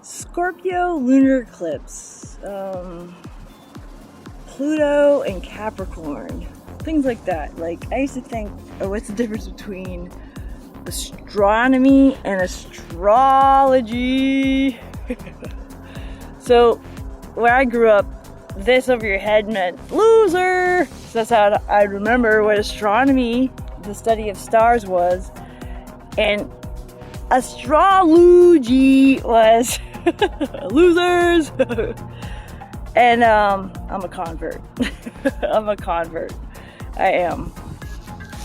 Scorpio lunar eclipse, Pluto and Capricorn, things like that. Like, I used to think, oh, what's the difference between astronomy and astrology? So, where I grew up, this over your head meant loser. So that's how I remember what astronomy, the study of stars, was. And AstroLogy was losers. And I'm a convert. I'm a convert. I am.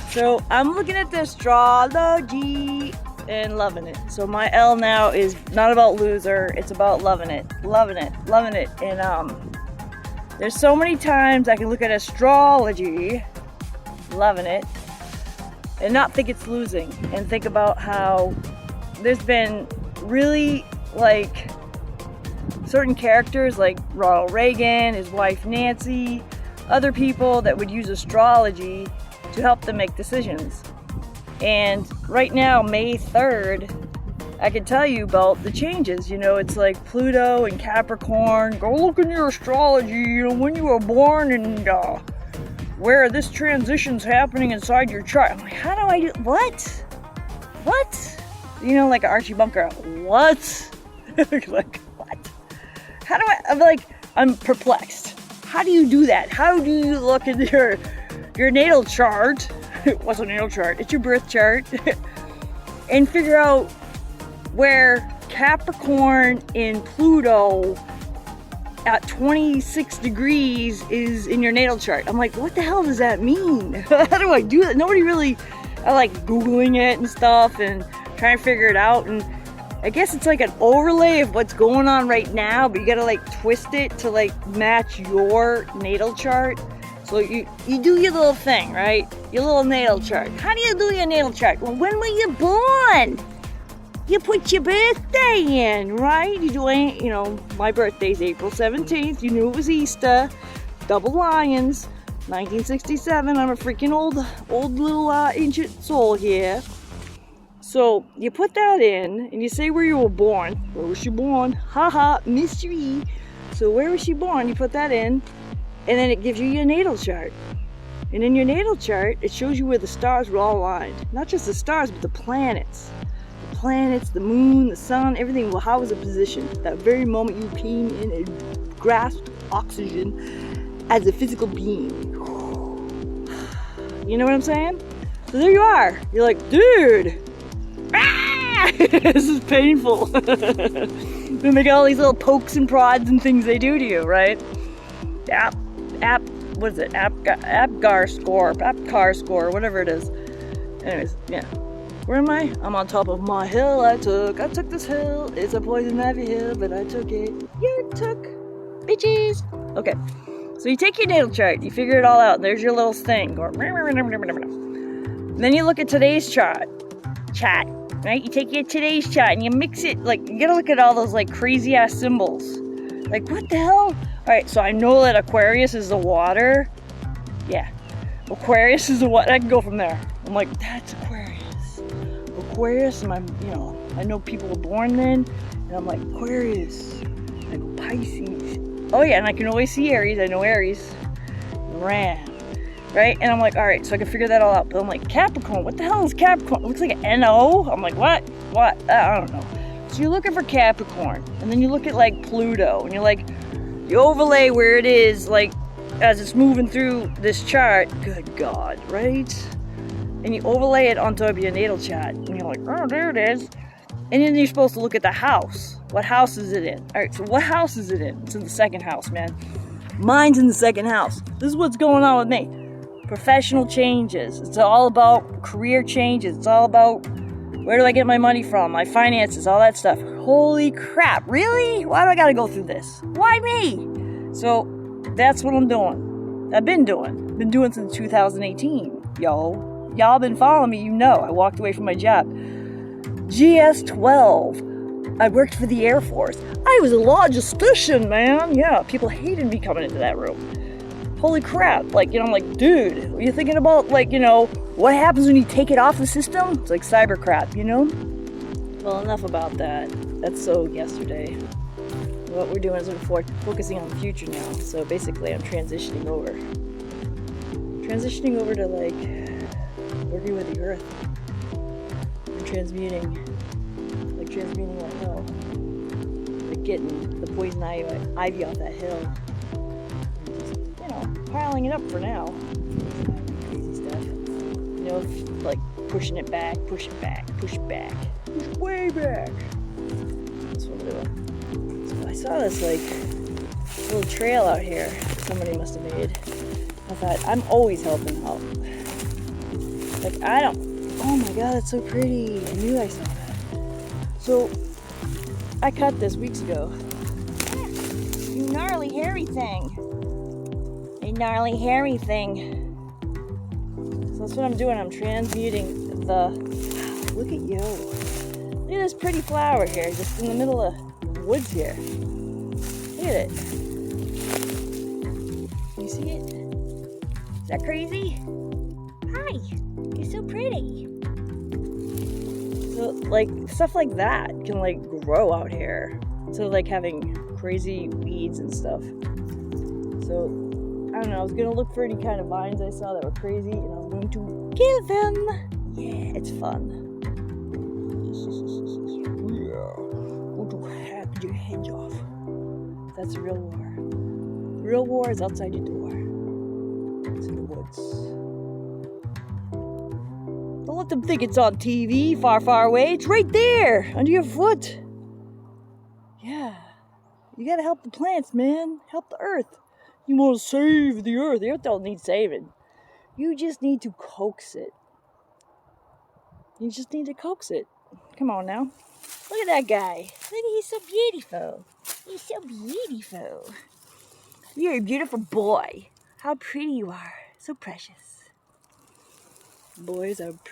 So I'm looking at the astrology and loving it. So my L now is not about loser, it's about loving it. Loving it. Loving it. And there's so many times I can look at astrology, loving it, and not think it's losing, and think about how there's been really, like, certain characters like Ronald Reagan, his wife Nancy, other people that would use astrology to help them make decisions. And right now, May 3rd, I can tell you about the changes. You know, it's like Pluto and Capricorn. Go look in your astrology, you know, when you were born and where this transition's happening inside your chart. I'm like, how do I do, what? What? You know, like Archie Bunker, what? Like, what? How do I'm like, I'm perplexed. How do you do that? How do you look at your natal chart? What's a natal chart? It's your birth chart. And figure out where Capricorn and Pluto at 26 degrees is in your natal chart. I'm like, what the hell does that mean? How do I do that? Nobody really, I like Googling it and stuff and trying to figure it out. And I guess it's like an overlay of what's going on right now, but you gotta like twist it to like match your natal chart. So you do your little thing, right? Your little natal chart. How do you do your natal chart? Well, when were you born? You put your birthday in, right? You do, you know, my birthday's April 17th. You knew it was Easter. Double Lions, 1967. I'm a freaking old little ancient soul here. So you put that in, and you say where you were born. Where was she born? Haha, mystery. So where was she born? You put that in, and then it gives you your natal chart. And in your natal chart, it shows you where the stars were all aligned. Not just the stars, but the planets. The planets, the moon, the sun, everything. Well, how was it positioned? That very moment you came in and grasped oxygen as a physical being. You know what I'm saying? So there you are. You're like, dude. This is painful. They make all these little pokes and prods and things they do to you, right? What is it? APGAR score, whatever it is. Anyways, yeah. Where am I? I'm on top of my hill I took this hill. It's a poison ivy hill, but I took it. You took, bitches. Okay. So you take your natal chart, you figure it all out. There's your little thing. Then you look at today's chart. Right? You take your today's chart and you mix it, like, you gotta look at all those, like, crazy ass symbols. Like, what the hell? Alright, so I know that Aquarius is the water. Yeah. Aquarius is the water. I can go from there. I'm like, that's Aquarius. Aquarius, and I know people were born then, and I'm like, Aquarius. I go, Pisces. Oh yeah, and I can always see Aries. I know Aries. Ran. Right? And I'm like, all right, so I can figure that all out. But I'm like, Capricorn, what the hell is Capricorn? It looks like an N-O. I'm like, what? What? I don't know. So you're looking for Capricorn. And then you look at, like, Pluto. And you're like, you overlay where it is, like, as it's moving through this chart. Good God, right? And you overlay it on top of your natal chart. And you're like, oh, there it is. And then you're supposed to look at the house. What house is it in? All right, so what house is it in? It's in the second house, man. Mine's in the second house. This is what's going on with me. Professional changes. It's all about career changes. It's all about where do I get my money from, my finances, all that stuff. Holy crap, really? Why do I gotta go through this? Why me? So that's what I'm doing. I've been doing since 2018, y'all been following me, you know. I walked away from my job. GS-12. I worked for the Air Force. I was a logistician, man. Yeah, people hated me coming into that room. Holy crap, like, I'm like, dude, are you thinking about, like, what happens when you take it off the system? It's like cyber crap, Well, enough about that. That's so yesterday. What we're doing is we're focusing on the future now. So basically, I'm transitioning over. Transitioning over to like working with the earth. And transmuting that hill. Like getting the poison ivy off that hill. And just, you know, piling it up for now. Crazy stuff. You know, like pushing it back, push it back, push it back. Push way back. That's what I'm doing. So I saw this like little trail out here somebody must have made. I thought, I'm always helping out. Like, I don't, oh my god, that's so pretty. I knew I saw that. So, I cut this weeks ago. You gnarly hairy thing. A gnarly hairy thing. So that's what I'm doing. I'm transmuting the, look at you. Look at this pretty flower here, just in the middle of the woods here. Look at it. You see it? Is that crazy? Hi, you're so pretty. So, like, stuff like that can, like, grow out here. So, like, having crazy weeds and stuff. So, I don't know, I was gonna look for any kind of vines I saw that were crazy, and I was going to kill them. Yeah, it's fun. Going to hack your head off. That's real war. Real war is outside your door. It's in the woods. Don't let them think it's on TV far, far away. It's right there, under your foot. Yeah. You gotta help the plants, man. Help the earth. You want to save the earth. The earth don't need saving. You just need to coax it. You just need to coax it. Come on now. Look at that guy. Look, he's so beautiful. He's so beautiful. You're a beautiful boy. How pretty you are. So precious. Boys are pretty.